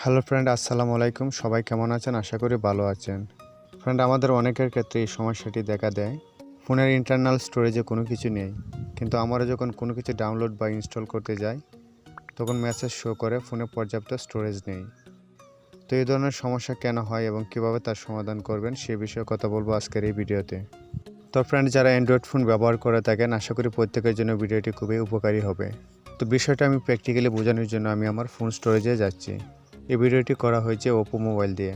Hello friend, আসসালামু আলাইকুম। সবাই কেমন আছেন? আশা করি ভালো আছেন। ফ্রেন্ড, আমাদের অনেকের ক্ষেত্রে এই সমস্যাটি দেখা দেয়। ফোনের ইন্টারনাল স্টোরেজে কোনো কিছু নেই, কিন্তু আমরা যখন কোনো কিছু ডাউনলোড বা ইনস্টল করতে যাই তখন মেসেজ শো করে ফোনে পর্যাপ্ত স্টোরেজ নেই। তো এই ধরনের সমস্যা কেন হয় এবং কিভাবে তার সমাধান করবেন সে বিষয়ে কথা বলবো আজকের এই ভিডিওতে। তো ফ্রেন্ড, যারা অ্যান্ড্রয়েড ফোন ব্যবহার করে থাকেন আশা করি প্রত্যেকের জন্য ভিডিওটি খুবই উপকারী হবে। তো বিষয়টা আমি প্র্যাকটিক্যালি বোঝানোর জন্য আমি আমার ফোন স্টোরেজে যাচ্ছি। এই ভিডিওটি করা হয়েছে ওপো মোবাইল দিয়ে।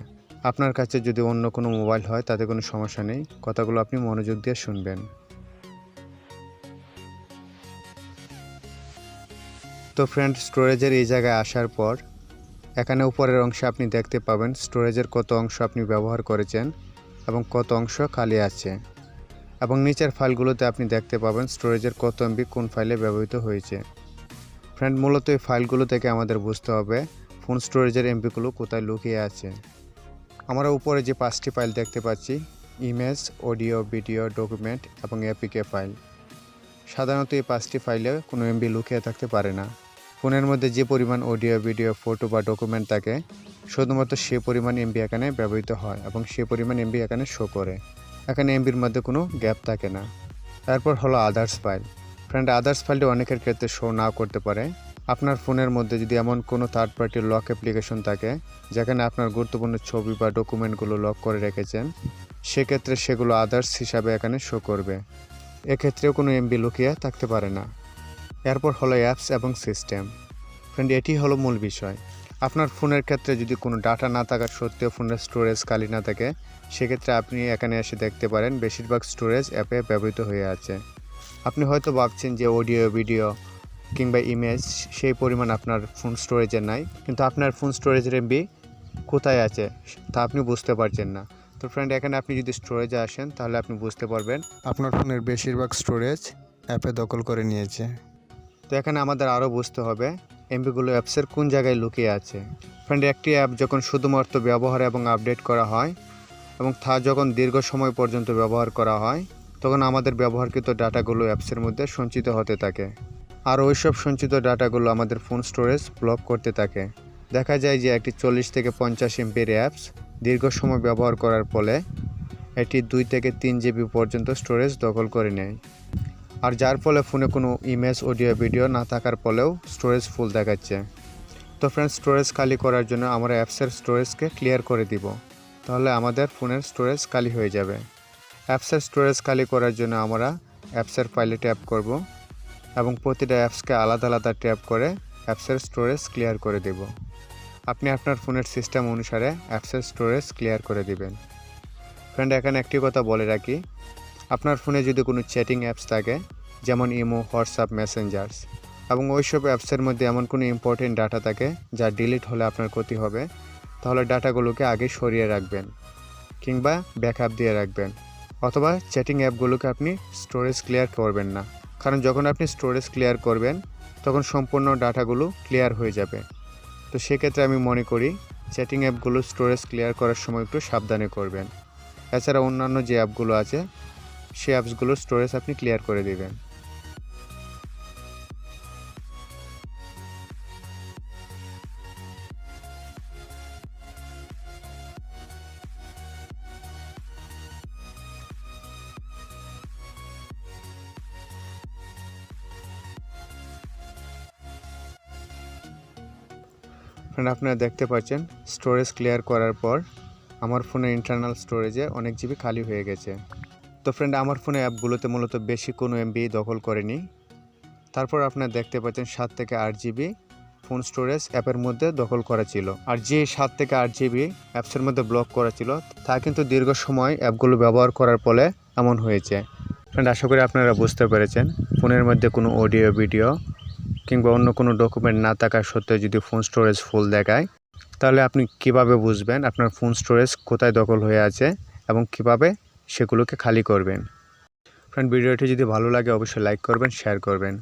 আপনার কাছে যদি অন্য কোনো মোবাইল হয় তাতে কোনো সমস্যা নেই, কথাগুলো আপনি মনোযোগ দিয়ে শুনবেন। তো ফ্রেন্ড, স্টোরেজের এই জায়গায় আসার পর এখানে উপরের অংশে আপনি দেখতে পাবেন স্টোরেজের কত অংশ আপনি ব্যবহার করেছেন এবং কত অংশ খালি আছে, এবং নিচের ফাইলগুলোতে আপনি দেখতে পাবেন স্টোরেজের কত এমবি কোন ফাইলে ব্যবহৃত হয়েছে। ফ্রেন্ড, মূলত এই ফাইলগুলো থেকে আমাদের বুঝতে হবে ফোন স্টোরেজের এমবিগুলো কোথায় লুকিয়ে আছে। আমরা উপরে যে 5টি ফাইল দেখতে পাচ্ছি, ইমেজ, অডিও, ভিডিও, ডকুমেন্ট এবং এপিকে ফাইল। সাধারণত এই 5টি ফাইলে কোনো এমবি লুকিয়ে থাকতে পারে না। ফোনের মধ্যে যে পরিমাণ অডিও, ভিডিও, ফটো বা ডকুমেন্ট থাকে শুধুমাত্র সে পরিমাণ এমবি এখানে ব্যবহৃত হয় এবং সে পরিমাণ এমবি এখানে শো করে। এখানে এমবির মধ্যে কোনো গ্যাপ থাকে না। তারপর হলো আদার্স ফাইল। ফ্রেন্ড, আদার্স ফাইলটি অনেকের ক্ষেত্রে শো নাও করতে পারে। আপনার ফোনের মধ্যে যদি এমন কোনো থার্ড পার্টির লক অ্যাপ্লিকেশন থাকে যেখানে আপনার গুরুত্বপূর্ণ ছবি বা ডকুমেন্টগুলো লক করে রেখেছেন, সেক্ষেত্রে সেগুলো আদার্স হিসাবে এখানে শো করবে। এক্ষেত্রেও কোনো এমবি লুকিয়ে থাকতে পারে না। এরপর হলো অ্যাপস এবং সিস্টেম। ফ্রেন্ড, এটি হলো মূল বিষয়। আপনার ফোনের ক্ষেত্রে যদি কোনো ডাটা না থাকা সত্ত্বেও ফোনের স্টোরেজ খালি না থাকে, সেক্ষেত্রে আপনি এখানে এসে দেখতে পারেন বেশিরভাগ স্টোরেজ অ্যাপে ব্যবহৃত হয়ে আছে। আপনি হয়তো ভাবছেন যে অডিও, ভিডিও কিংবা ইমেজ সেই পরিমাণ আপনার ফোন স্টোরেজে নাই, কিন্তু আপনার ফোন স্টোরেজের এমবি কোথায় আছে তা আপনি বুঝতে পারছেন না। তো ফ্রেন্ড, এখানে আপনি যদি স্টোরেজে আসেন তাহলে আপনি বুঝতে পারবেন আপনার ফোনের বেশিরভাগ স্টোরেজ অ্যাপে দখল করে নিয়েছে। তো এখানে আমাদের আরও বুঝতে হবে এমবিগুলো অ্যাপসের কোন জায়গায় লুকিয়ে আছে। ফ্রেন্ড, একটি অ্যাপ যখন শুধুমাত্র ব্যবহার এবং আপডেট করা হয় এবং তা যখন দীর্ঘ সময় পর্যন্ত ব্যবহার করা হয় তখন আমাদের ব্যবহারকৃত ডাটাগুলো অ্যাপসের মধ্যে সঞ্চিত হতে থাকে, আর ওইসব সঞ্চিত ডাটাগুলো আমাদের ফোন স্টোরেজ ব্লক করতে থাকে। দেখা যায় যে একটি 40 থেকে 50 এমবির অ্যাপস দীর্ঘ সময় ব্যবহার করার ফলে এটি 2 থেকে 3 জিবি পর্যন্ত স্টোরেজ দখল করে নেয়, আর যার ফলে ফোনে কোনো ইমেজ, অডিও, ভিডিও না থাকার ফলেও স্টোরেজ ফুল দেখাচ্ছে। তো ফ্রেন্ডস, স্টোরেজ খালি করার জন্য আমরা অ্যাপসের স্টোরেজকে ক্লিয়ার করে দিব, তাহলে আমাদের ফোনের স্টোরেজ খালি হয়ে যাবে। অ্যাপসের স্টোরেজ খালি করার জন্য আমরা অ্যাপসের ফাইলে ট্যাপ করব এবং প্রতিটা অ্যাপসকে আলাদা আলাদা ট্যাপ করে অ্যাপসের স্টোরেজ ক্লিয়ার করে দেব। আপনি আপনার ফোনের সিস্টেম অনুসারে অ্যাপসের স্টোরেজ ক্লিয়ার করে দিবেন। ফ্রেন্ড, এখানে একটি কথা বলে রাখি, আপনার ফোনে যদি কোনো চ্যাটিং অ্যাপস থাকে যেমন ইমো, হোয়াটসঅ্যাপ, মেসেঞ্জার্স, এবং ওইসব অ্যাপসের মধ্যে এমন কোনো ইম্পর্টেন্ট ডাটা থাকে যা ডিলিট হলে আপনার ক্ষতি হবে, তাহলে ডাটাগুলোকে আগে সরিয়ে রাখবেন কিংবা ব্যাকআপ দিয়ে রাখবেন, অথবা চ্যাটিং অ্যাপগুলোকে আপনি স্টোরেজ ক্লিয়ার করবেন না, কারণ যখন আপনি স্টোরেজ ক্লিয়ার করবেন তখন সম্পূর্ণ ডাটাগুলো ক্লিয়ার হয়ে যাবে। তো সেক্ষেত্রে আমি মনে করি চ্যাটিং অ্যাপগুলো স্টোরেজ ক্লিয়ার করার সময় একটু সাবধানে করবেন। এছাড়া অন্যান্য যে অ্যাপগুলো আছে সেই অ্যাপসগুলোর স্টোরেজ আপনি ক্লিয়ার করে দেবেন। ফ্রেন্ড, আপনারা দেখতে পাচ্ছেন স্টোরেজ ক্লিয়ার করার পর আমার ফোনের ইন্টারনাল স্টোরেজে অনেক জিবি খালি হয়ে গেছে। তো ফ্রেন্ড, আমার ফোনে অ্যাপগুলোতে মূলত বেশি কোনো এমবি দখল করেনি। তারপর আপনারা দেখতে পাচ্ছেন 7 থেকে 8 জিবি ফোন স্টোরেজ অ্যাপের মধ্যে দখল করা ছিল, আর যে 7 থেকে 8 জিবি অ্যাপসের মধ্যে ব্লক করা ছিল তা কিন্তু দীর্ঘ সময় অ্যাপগুলো ব্যবহার করার ফলে এমন হয়েছে। ফ্রেন্ড, আশা করি আপনারা বুঝতে পেরেছেন ফোনের মধ্যে কোনো অডিও, ভিডিও কিংবা অন্য কোনো ডকুমেন্ট না থাকা সত্ত্বেও যদি ফোন স্টোরেজ ফুল দেখায় তাহলে আপনি কিভাবে বুঝবেন আপনার ফোন স্টোরেজ কোথায় দখল হয়ে আছে এবং কিভাবে সেগুলোকে খালি করবেন। ফ্রেন্ড, ভিডিওটি যদি ভালো লাগে অবশ্যই লাইক করবেন, শেয়ার করবেন।